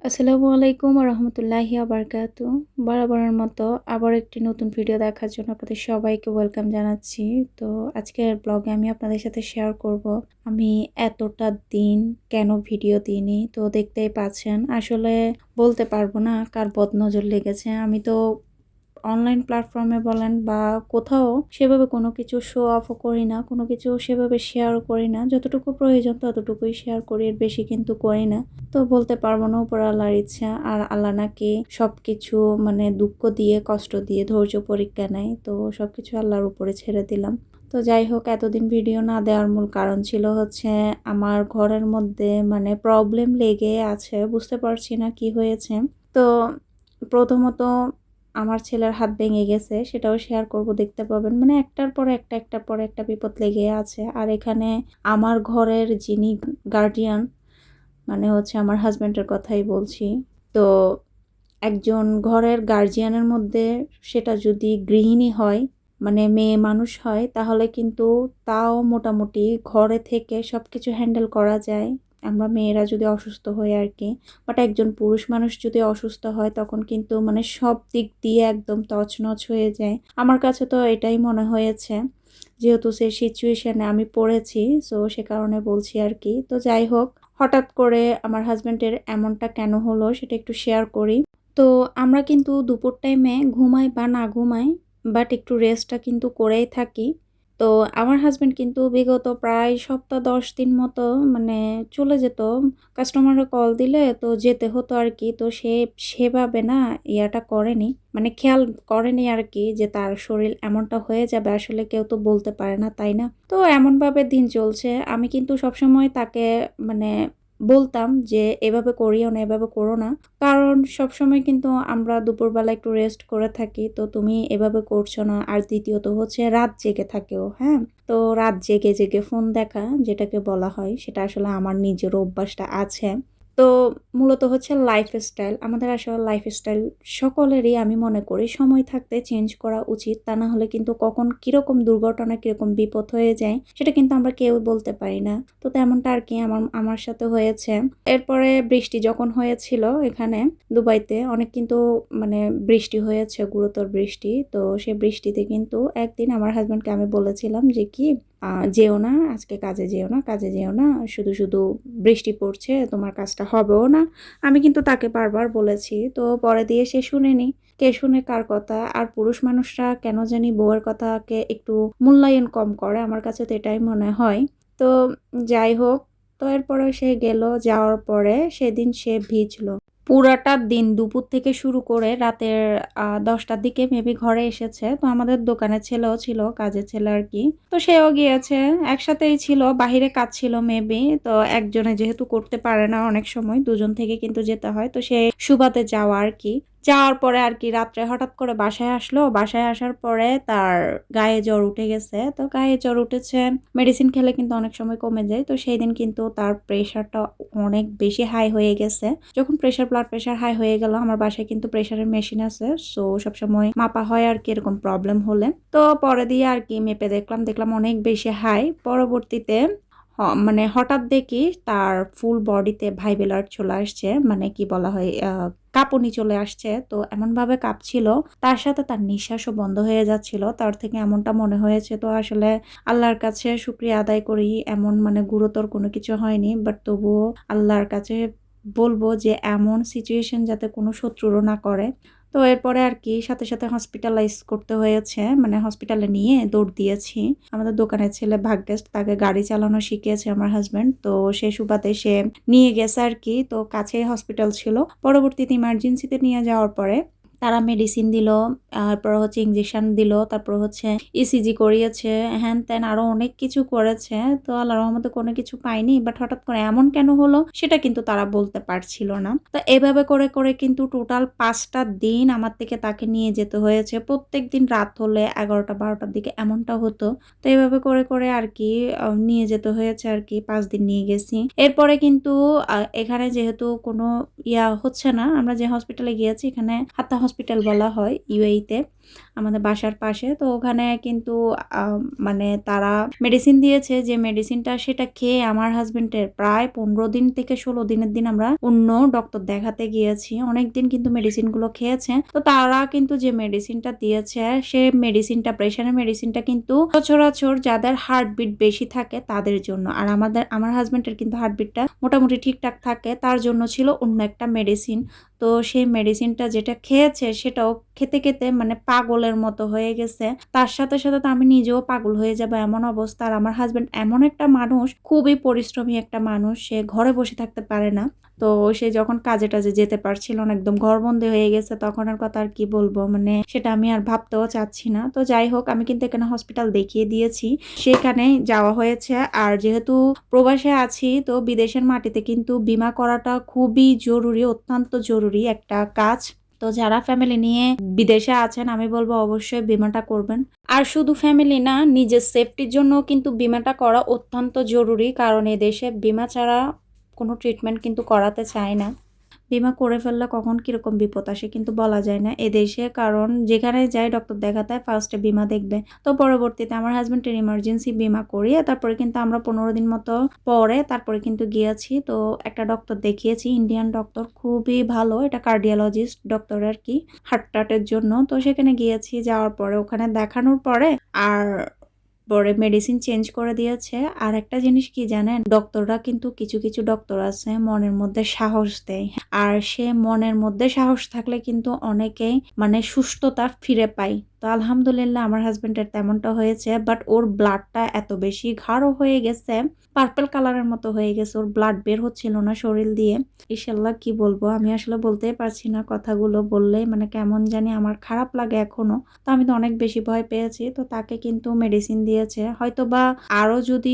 আসসালামু আলাইকুম রহমতুল্লাহি আবরকাতু। বরাবরের মতো আবার একটি নতুন ভিডিও দেখার জন্য আপনাদের সবাইকে ওয়েলকাম জানাচ্ছি। তো আজকের ব্লগে আমি আপনাদের সাথে শেয়ার করব আমি এতটা দিন কেন ভিডিও দিইনি। তো দেখতেই পাচ্ছেন, আসলে বলতে পারবো না কার বদনজর লেগেছে। আমি তো অনলাইন প্ল্যাটফর্মে বলেন বা কোথাও সেভাবে কোনো কিছু শো অফও করি না, কোনো কিছু সেভাবে শেয়ারও করি না। যতটুকু প্রয়োজন ততটুকুই শেয়ার করি, এর বেশি কিন্তু করি না। তো বলতে পারবো না উপর আল্লাহর ইচ্ছা, আর আল্লাহ নাকি সবকিছু মানে দুঃখ দিয়ে কষ্ট দিয়ে ধৈর্য পরীক্ষা নেয়। তো সবকিছু আল্লাহর উপরে ছেড়ে দিলাম। তো যাই হোক, এতদিন ভিডিও না দেওয়ার মূল কারণ ছিল হচ্ছে আমার ঘরের মধ্যে মানে প্রবলেম লেগে আছে, বুঝতে পারছি না কি হয়েছে। তো প্রথমত আমার ছেলের হাত ভেঙে গেছে, সেটাও শেয়ার করব, দেখতে পাবেন। মানে একটার পর একটা একটার পর একটা বিপদ লেগে আছে। আর এখানে আমার ঘরের যিনি গার্ডিয়ান, মানে হচ্ছে আমার হাজব্যান্ডের কথাই বলছি। তো একজন ঘরের গার্জিয়ানের মধ্যে সেটা যদি গৃহিণী হয়, মানে মেয়ে মানুষ হয়, তাহলে কিন্তু তাও মোটামুটি ঘরে থেকে সব কিছু হ্যান্ডেল করা যায়, আমরা মেয়েরা যদি অসুস্থ হই আর কি। বাট একজন পুরুষ মানুষ যদি অসুস্থ হয় তখন কিন্তু মানে সব দিক দিয়ে একদম তছনছ হয়ে যায়। আমার কাছে তো এটাই মনে হয়েছে, যেহেতু সেই সিচুয়েশনে আমি পড়েছি, সো সে কারণে বলছি আর কি। তো যাই হোক, হঠাৎ করে আমার হাজব্যান্ডের এমনটা কেন হলো সেটা একটু শেয়ার করি। তো আমরা কিন্তু দুপুর টাইমে ঘুমাই বা না ঘুমাই, বাট একটু রেস্টটা কিন্তু করেই থাকি। তো আমার হাজব্যান্ড কিন্তু বিগত প্রায় সপ্তাহ 10 দিন মতো মানে চলে যেত, কাস্টমাররা কল দিলে তো যেতে হতো আর কি। তো সে সেভাবে না ইয়াটা করেনি, মানে খেয়াল করেনি আর কি, যে তার শরীর এমনটা হয়ে যাবে। আসলে কেউ তো বলতে পারে না, তাই না? তো এমনভাবে দিন চলছে। আমি কিন্তু সবসময় তাকে মানে বলতাম যে এভাবে করিও না, এভাবে করো না, কারণ সবসময় কিন্তু আমরা দুপুরবেলা একটু রেস্ট করে থাকি, তো তুমি এভাবে করছো না। আর দ্বিতীয়ত হচ্ছে রাত জেগে থাকেও, হ্যাঁ। তো রাত জেগে জেগে ফোন দেখা যেটাকে বলা হয়, সেটা আসলে আমার নিজের অভ্যাসটা আছে। তো মূলত হচ্ছে লাইফস্টাইল, আমাদের আসলে লাইফস্টাইল সকলেরই আমি মনে করি সময় থাকতে চেঞ্জ করা উচিত। তা না হলে কিন্তু কখন কিরকম দুর্ঘটনা, কিরকম বিপদ হয়ে যায় সেটা কিন্তু আমরা কেউ বলতে পারি না। তো তেমনটা আর কি আমার আমার সাথে হয়েছে। এরপরে বৃষ্টি যখন হয়েছিল এখানে দুবাইতে, অনেক কিন্তু মানে বৃষ্টি হয়েছে, গুরুতর বৃষ্টি। তো সে বৃষ্টিতে কিন্তু একদিন আমার হাজব্যান্ডকে আমি বলেছিলাম যে কি, যেও না আজকে, কাজে যেও না, কাজে যেও না, শুধু শুধু বৃষ্টি পড়ছে, তোমার কাজটা হবেও না। আমি কিন্তু তাকে বারবার বলেছি, তো পরে দিয়ে সে শুনেনি। কে শুনে কার কথা? আর পুরুষ মানুষরা কেন জানি বউয়ের কথাকে একটু মূল্যায়ন কম করে, আমার কাছে তো এটাই মনে হয়। তো যাই হোক, তো এরপরে সে গেল, যাওয়ার পরে সেদিন সে ভিজলো পুরাটা দিন। দুপুর থেকে শুরু করে রাতের 10টার দিকে মেবি ঘরে এসেছে। তো আমাদের দোকানের ছেলেও ছিল, কাজের ছেলে আর কি। তো সেও গিয়েছে, একসাথেই ছিল, বাহিরে কাজ ছিল মেবি। তো একজনে যেহেতু করতে পারে না, অনেক সময় দুজন থেকে কিন্তু যেতে হয়, তো সে সুবাদে যাওয়া আর কি। যাওয়ার পরে আর কি রাত্রে হঠাৎ করে বাসায় আসলো। বাসায় আসার পরে তার গায়ে জ্বর উঠে গেছে। তো গায়ে জ্বর উঠেছে, মেডিসিন খেলে কিন্তু অনেক সময় কমে যায়। তো সেই দিন কিন্তু তার প্রেশারটা অনেক বেশি হাই হয়ে গেছে। যখন ব্লাড প্রেশার হাই হয়ে গেল, আমার বাসায় কিন্তু প্রেশারের মেশিন আছে, সো সবসময় মাপা হয় আর কি এরকম প্রবলেম হলে। তো পরে দিয়ে আর কি মেপে দেখলাম অনেক বেশি হাই। পরবর্তীতে মানে হঠাৎ দেখি তার ফুল বডিতে ভাইবেলার চলে আসছে, মানে কি বলা হয়, কাঁপুনি চলে আসছে। তো এমনভাবে কাঁপছিল, তার সাথে তার নিঃশ্বাসও বন্ধ হয়ে যাচ্ছিল। তার থেকে এমনটা মনে হয়েছে। তো আসলে আল্লাহর কাছে শুকরিয়া আদায় করি, এমন মানে গুরুতর কোনো কিছু হয়নি। বাট তবুও আল্লাহর কাছে বলবো যে এমন সিচুয়েশন যাতে কোনো শত্রুরও না করে। তো এরপরে আর কি সাথে সাথে হসপিটালাইজ করতে হয়েছে, মানে হসপিটালে নিয়ে দৌড় দিয়েছি। আমাদের দোকানের ছেলে ভাগ্যেস, তাকে গাড়ি চালানো শিখিয়েছে আমার হাজব্যান্ড, তো সে সুবাদে সে নিয়ে গেছে আর কি। তো কাছেই হসপিটাল ছিল। পরবর্তীতে ইমার্জেন্সিতে নিয়ে যাওয়ার পরে তারা মেডিসিন দিল, তারপর হচ্ছে ইঞ্জেকশন দিল, তারপর হচ্ছে ইসিজি করিয়েছে, হ্যান ত্যান আরো অনেক কিছু করেছে। তো আল্লাহর রহমতে কোনো কিছু পাইনি। বাট হঠাৎ করে এমন কেন হলো সেটা কিন্তু তারা বলতে পারছিল না। তো এভাবে করে করে কিন্তু টোটাল 5টা দিন আমার থেকে তাকে নিয়ে যেতে হয়েছে। প্রত্যেক দিন রাত হলে 11টা 12টার দিকে এমনটা হতো। তো এভাবে করে করে আর কি নিয়ে যেতে হয়েছে আর কি। 5 দিন নিয়ে গেছি। এরপরে কিন্তু এখানে যেহেতু কোনো ইয়া হচ্ছে না, আমরা যে হসপিটালে গিয়েছি এখানে হাত্তা হসপিটাল বলা হয় ইউএইতে। আমাদের বাসার পাশে। তো ওখানে কিন্তু মানে তারা মেডিসিন দিয়েছে, যে মেডিসিনটা সেটা খেয়ে আমার হাজবেন্ডের প্রায় 15 দিন থেকে 16 দিনের দিন আমরা অন্য ডক্টর দেখাতে গিয়েছি। অনেকদিন কিন্তু মেডিসিনগুলো খেয়েছে। তো তারা কিন্তু যে মেডিসিনটা দিয়েছে সে মেডিসিনটা, প্রেশারের মেডিসিনটা কিন্তু সচরাচর যাদের হার্টবিট বেশি থাকে তাদের জন্য। আর আমার হাজবেন্ডের কিন্তু হার্টবিটটা মোটামুটি ঠিকঠাক থাকে, তার জন্য ছিল অন্য একটা মেডিসিন। তো সেই মেডিসিনটা যেটা খেয়েছে সেটাও খেতে খেতে মানে পাগলের মতো হয়ে গেছে। তার সাথে সাথে তো আমি নিজেও পাগল হয়ে যাবো এমন অবস্থা। আর আমার হাজবেন্ড এমন একটা মানুষ, খুবই পরিশ্রমী একটা মানুষ, সে ঘরে বসে থাকতে পারে না। তো সে যখন কাজে টাজে যেতে পারছিল না, একদম ঘরবন্দি হয়ে গেছে, তখন আর কথা আর কি বলবো, মানে সেটা আমি আর ভাবতেও চাচ্ছি না। তো যাই হোক, আমি কিন্তু এখানে হসপিটাল দেখিয়ে দিয়েছি, সেখানে যাওয়া হয়েছে। আর যেহেতু প্রবাসে আছি, তো বিদেশের মাটিতে কিন্তু বীমা করাটা খুবই জরুরি, অত্যন্ত জরুরি একটা কাজ। তো যারা ফ্যামিলি নিয়ে বিদেশে আছেন আমি বলবো অবশ্যই বীমাটা করবেন। আর শুধু ফ্যামিলি না, নিজের সেফটির জন্য কিন্তু বীমাটা করা অত্যন্ত জরুরি, কারণ এদেশে বীমা ছাড়া কোনো ট্রিটমেন্ট কিন্তু করাতে চায় না। বীমা করে ফেললে কখন কিরকম বিপদ আসে কিন্তু বলা যায় না এদেশে, কারণ যেখানে যাই ডক্টর দেখাতে ফার্স্টে বীমা দেখবে। তো পরবর্তীতে আমার হাজবেন্ডের ইমার্জেন্সি বীমা করিয়ে তারপরে কিন্তু আমরা 15 দিন মতো পরে তারপরে কিন্তু গিয়েছি। তো একটা ডক্টর দেখিয়েছি, ইন্ডিয়ান ডক্টর, খুবই ভালো, এটা কার্ডিওলজিস্ট ডক্টর আর কি, হার্টের জন্য। তো সেখানে গিয়েছি, যাওয়ার পরে ওখানে দেখানোর পরে আর পরে মেডিসিন চেঞ্জ করে দিয়েছে। আর একটা জিনিস কি জানেন, ডক্টররা কিন্তু কিছু কিছু ডক্টর আছে মনের মধ্যে সাহস দেয়, আর সে মনের মধ্যে সাহস থাকলে কিন্তু অনেকেই মানে সুস্থতা ফিরে পায়। তো আলহামদুলিল্লাহ আমার হাজবেন্ডের তেমনটা হয়েছে, বাট ওর ব্লাডটা এত বেশি গাঢ় হয়ে গেছে, পার্পল কালারের মতো হয়ে গেছে, ওর ব্লাড বের হচ্ছিল না শরীর দিয়ে। ইনশাল্লাহ কি বলবো, আমি আসলে বলতেই পারছি না, কথাগুলো বললেই মানে কেমন জানি আমার খারাপ লাগে এখনো। তো আমি তো অনেক বেশি ভয় পেয়েছি। তো তাকে কিন্তু মেডিসিন দিয়েছে, হয়তো বা আরো যদি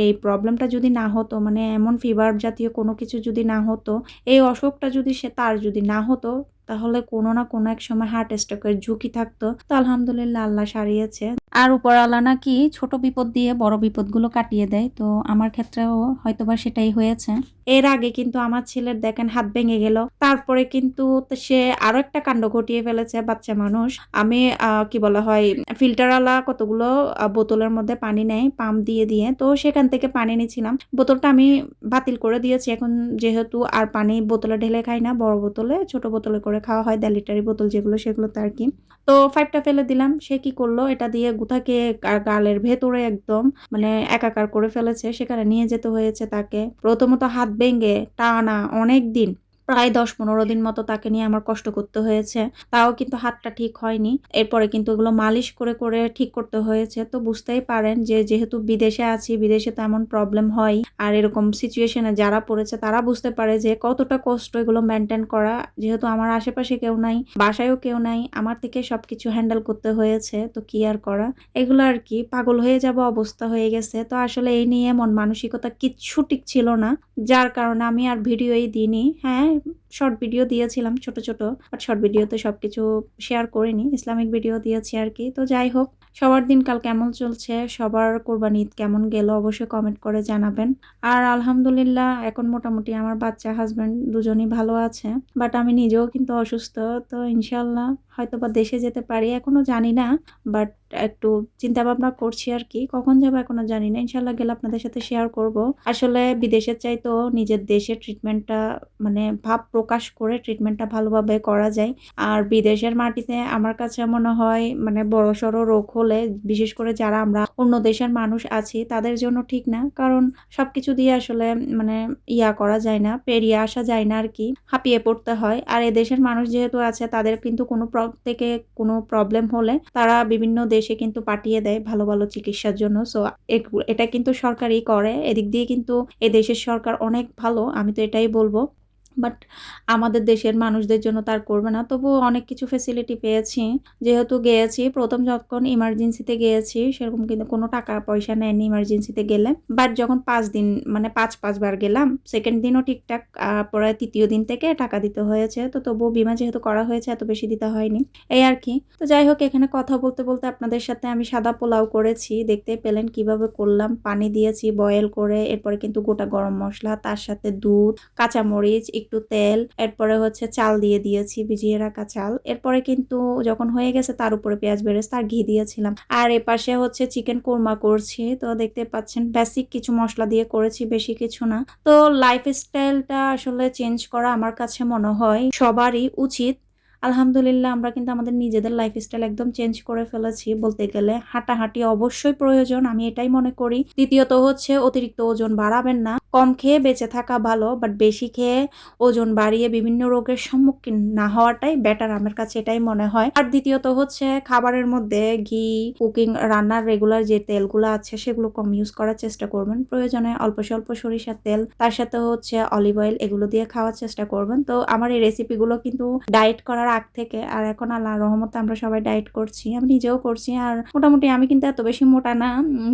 এই প্রবলেমটা যদি না হতো, মানে এমন ফিভার জাতীয় কোনো কিছু যদি না হতো, এই অসুখটা যদি তার যদি না হতো, তাহলে কোনো না কোনো এক সময় হার্ট অ্যাটাকের ঝুঁকি থাকতো। তো আলহামদুলিল্লাহ আল্লাহ সারিয়েছে। আর উপর আল্লাহ নাকি ছোট বিপদ দিয়ে বড় বিপদগুলো কাটিয়ে দেয়, তো আমার ক্ষেত্রেও হয়তোবা সেটাই হয়েছে। এর আগে কিন্তু আমার ছেলের দেখেন হাত ভেঙে গেল, তারপরে কিন্তু সে আরো একটা কাণ্ড ঘটিয়ে ফেলেছে, বাচ্চা মানুষ। আমি কি বলা হয়, ফিল্টারওয়ালা কতগুলো বোতলের মধ্যে পানি নেয় পাম্প দিয়ে দিয়ে, তো সেখান থেকে পানি নিয়েছিলাম, বোতলটা আমি বাতিল করে দিয়েছি। এখন যেহেতু আর পানি বোতলে ঢেলে খাই না, বড় বোতলে ছোট বোতলে করে খাওয়া হয়, 1.5 লিটারি বোতল যেগুলো, সেগুলোতে আর কি। তো 5টা ফেলে দিলাম। সে কি করলো, এটা দিয়ে গুথাকে গালের ভেতরে একদম মানে একাকার করে ফেলেছে, সেখানে নিয়ে যেতে হয়েছে তাকে। প্রথমত হাত ভেঙে টানা অনেক দিন, প্রায় 10-15 দিন মতো তাকে নিয়ে আমার কষ্ট করতে হয়েছে, তাও কিন্তু হাতটা ঠিক হয়নি। এরপরে কিন্তু এগুলো মালিশ করে করে ঠিক করতে হয়েছে। তো বুঝতেই পারেন যে যেহেতু বিদেশে আছি, বিদেশে তো এমন প্রবলেম হয়, আর এরকম সিচুয়েশনে যারা পড়েছে তারা বুঝতে পারে যে কতটা কষ্ট এগুলো মেনটেন করা। যেহেতু আমার আশেপাশে কেউ নাই, বাসায়ও কেউ নাই, আমার থেকে সবকিছু হ্যান্ডেল করতে হয়েছে, তো কি আর করা, এগুলো আর কি, পাগল হয়ে যাব অবস্থা হয়ে গেছে। তো আসলে এই নিয়ে মন মানসিকতা কিচ্ছু ঠিক ছিল না, যার কারণে আমি আর ভিডিওই দিইনি। হ্যাঁ, শর্ট ভিডিও দিয়েছিলাম ছোট ছোট, বাট শর্ট ভিডিওতে সবকিছু শেয়ার করিনি, ইসলামিক ভিডিও দিয়েছি আর কি। তো যাই হোক, সবার দিনকাল কেমন চলছে, সবার কোরবানি ঈদ কেমন গেল অবশ্যই কমেন্ট করে জানাবেন। আর আলহামদুলিল্লাহ এখন মোটামুটি আমার বাচ্চা হাজবেন্ড দুজনই ভালো আছে, বাট আমি নিজেও কিন্তু অসুস্থ। তো ইনশাল্লাহ হয়তো বা দেশে যেতে পারি, এখনো জানি না, বাট একটু চিন্তা ভাবনা করছি আর কি, কখন যাবো এখনো জানি না। ইনশাল্লাহ গেলে আপনাদের সাথে শেয়ার করব। আসলে বিদেশের চাইতো নিজের দেশের ট্রিটমেন্টটা মানে ভাব প্রকাশ করে ট্রিটমেন্টটা ভালোভাবে করা যায়। আর বিদেশের মাটিতে আমার কাছে মনে হয় মানে বড়সড় রোগ হলে, বিশেষ করে যারা আমরা অন্য দেশের মানুষ আছি তাদের জন্য ঠিক না, কারণ সবকিছু দিয়ে আসলে মানে করা যায় না, পেরিয়ে আসা যায় না আর কি, হাঁপিয়ে পড়তে হয়। আর এদেশের মানুষ যেহেতু আছে, তাদের কিন্তু থেকে কোনো প্রবলেম হলে তারা বিভিন্ন দেশে কিন্তু পাঠিয়ে দেয় ভালো ভালো চিকিৎসার জন্য। সো এটা কিন্তু সরকারই করে, এদিক দিয়ে কিন্তু এদেশের সরকার অনেক ভালো, আমি তো এটাই বলবো। বাট আমাদের দেশের মানুষদের জন্য তার করবে না, তবুও অনেক কিছু ফেসিলিটি পেয়েছি যেহেতু গিয়েছি। প্রথম যখন ইমার্জেন্সিতে গিয়েছি সেরকম কিন্তু কোনো টাকা পয়সা নেয়নি ইমার্জেন্সিতে গেলে, বাট যখন 5 দিন মানে 5বার গেলাম, সেকেন্ড দিনও ঠিকঠাক, পরে তৃতীয় দিন থেকে টাকা দিতে হয়েছে। তো তবুও বীমা যেহেতু করা হয়েছে এত বেশি দিতে হয়নি, এই আর কি। তো যাই হোক, এখানে কথা বলতে বলতে আপনাদের সাথে আমি সাদা পোলাও করেছি, দেখতে পেলেন কিভাবে করলাম। পানি দিয়েছি বয়েল করে, এরপরে কিন্তু গোটা গরম মশলা, তার সাথে দুধ, কাঁচামরিচ, একটু তেল, এরপরে হচ্ছে চাল দিয়ে দিয়েছি, ভিজিয়ে রাখা চাল। এরপরে কিন্তু যখন হয়ে গেছে তার উপরে পেঁয়াজ বেরেস্তা আর ঘি দিয়েছিলাম। আর এপাশে হচ্ছে চিকেন কোরমা করছি। তো দেখতে পাচ্ছেন বেসিক কিছু মশলা দিয়ে করেছি, বেশি কিছু না। তো লাইফস্টাইলটা আসলে চেঞ্জ করা আমার কাছে মনে হয় সবারই উচিত। আলহামদুলিল্লাহ আমরা কিন্তু আমাদের নিজেদের লাইফস্টাইল একদম চেঞ্জ করে ফেলেছি বলতে গেলে। হাঁটাহাঁটি অবশ্যই প্রয়োজন, আমি এটাই মনে করি। দ্বিতীয়ত হচ্ছে অতিরিক্ত ওজন বাড়াবেন না, কম খেয়ে বেঁচে থাকা ভালো, বাট বেশি খেয়ে ওজন বাড়িয়ে বিভিন্ন রোগের সম্মুখীন না হওয়াটাই বেটার, আমার কাছে এটাই মনে হয়। আর দ্বিতীয়ত হচ্ছে খাবারের মধ্যে ঘি, কুকিং রান্নার রেগুলার যে তেলগুলো আছে সেগুলো কম ইউজ করার চেষ্টা করবেন। প্রয়োজনে অল্প স্বল্প সরিষার তেল, তার সাথে হচ্ছে অলিভ অয়েল, এগুলো দিয়ে খাওয়ার চেষ্টা করবেন। তো আমার এই রেসিপিগুলো কিন্তু ডায়েট করার আগ থেকে আর এখন আল্লাহর রহমতে আমরা সবাই ডায়েট করছি, আমি নিজেও করছি। আর মোটামুটি আমি কিন্তু এত বেশি মোটা না,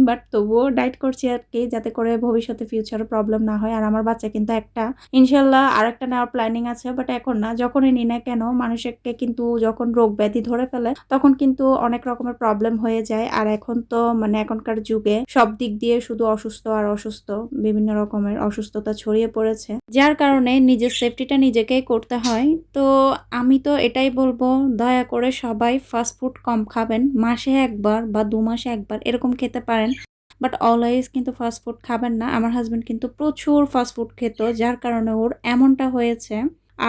বাট তবুও ডায়েট করছি আর কি, যাতে করে ভবিষ্যতে ফিউচারে প্রবলেম না হয়। আর আমার বাচ্চা কিন্তু একটা, ইনশাল্লাহ আর একটা নেওয়ার প্ল্যানিং আছে, বাট এখন না। যখনই নিই না কেন মানুষকে কিন্তু যখন রোগ ব্যাধি ধরে ফেলে তখন কিন্তু অনেক রকমের প্রবলেম হয়ে যায়। আর এখন তো মানে এখনকার যুগে সব দিক দিয়ে শুধু অসুস্থ আর অসুস্থ, বিভিন্ন রকমের অসুস্থতা ছড়িয়ে পড়েছে, যার কারণে নিজের সেফটিটা নিজেকেই করতে হয়। তো আমি তো এটাই বলবো, দয়া করে সবাই ফাস্ট ফুড কম খাবেন, মাসে একবার বা 2 মাসে একবার এরকম খেতে পারেন, বাট অলওয়েজ কিন্তু ফাস্ট ফুড খাবেন না। আমার হাজবেন্ড কিন্তু প্রচুর ফাস্ট ফুড খেত, যার কারণে ওর এমনটা হয়েছে।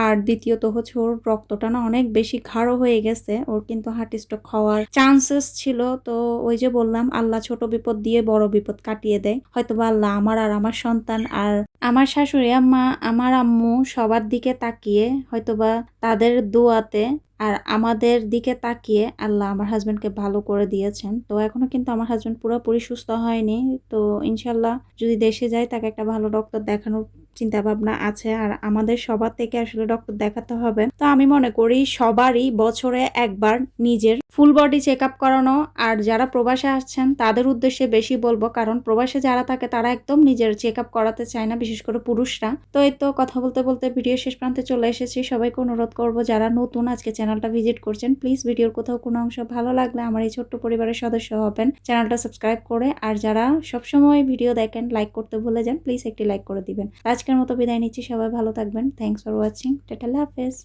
আর দ্বিতীয়ত হচ্ছে ওর রক্তটা না অনেক বেশি গাঢ় হয়ে গেছে, ওর কিন্তু হার্ট স্ট্রোক হওয়ার চান্সেস ছিল। তো ওই যে বললাম, আল্লাহ ছোট বিপদ দিয়ে বড় বিপদ কাটিয়ে দেয়। হয়তোবা আল্লাহ আমার আর আমার সন্তান আর আমার শাশুড়ি আম্মা, আমার আম্মু সবার দিকে তাকিয়ে, হয়তোবা তাদের দোয়াতে আর আমাদের দিকে তাকিয়ে আল্লাহ আমার হাজবেন্ডকে ভালো করে দিয়েছেন। তো এখনো কিন্তু আমার হাজবেন্ড পুরোপুরি সুস্থ হয়নি। তো ইনশাল্লাহ যদি দেশে যাই তাকে একটা ভালো ডক্টর দেখানোর চিন্তা ভাবনা আছে। আর আমাদের সবার থেকে আসলে ডক্টর দেখাতে হবে। তো আমি মনে করি সবারই বছরে একবার নিজের ফুল বডি চেক আপ করানো। আর যারা প্রবাসে আসছেন তাদের উদ্দেশ্যে বেশি বলবো, কারণ প্রবাসে যারা থাকে তারা একদম নিজের চেক আপ করাতে চায় না, বিশেষ করে পুরুষরা। তো এই তো কথা বলতে বলতে ভিডিও শেষ প্রান্তে চলে এসেছি। সবাইকে অনুরোধ করবো যারা নতুন আজকে চ্যানেলটা ভিজিট করছেন, প্লিজ ভিডিওর কোথাও কোনো অংশ ভালো লাগলে আমার এই ছোট্ট পরিবারের সদস্য হবেন চ্যানেলটা সাবস্ক্রাইব করে। আর যারা সবসময় ভিডিও দেখেন লাইক করতে ভুলে যান, প্লিজ একটি লাইক করে দিবেন। আজকের মতো বিদায় নিচ্ছি, সবাই ভালো থাকবেন। থ্যাংকস ফর ওয়াচিং, টাটা, আল্লাহ হাফেজ।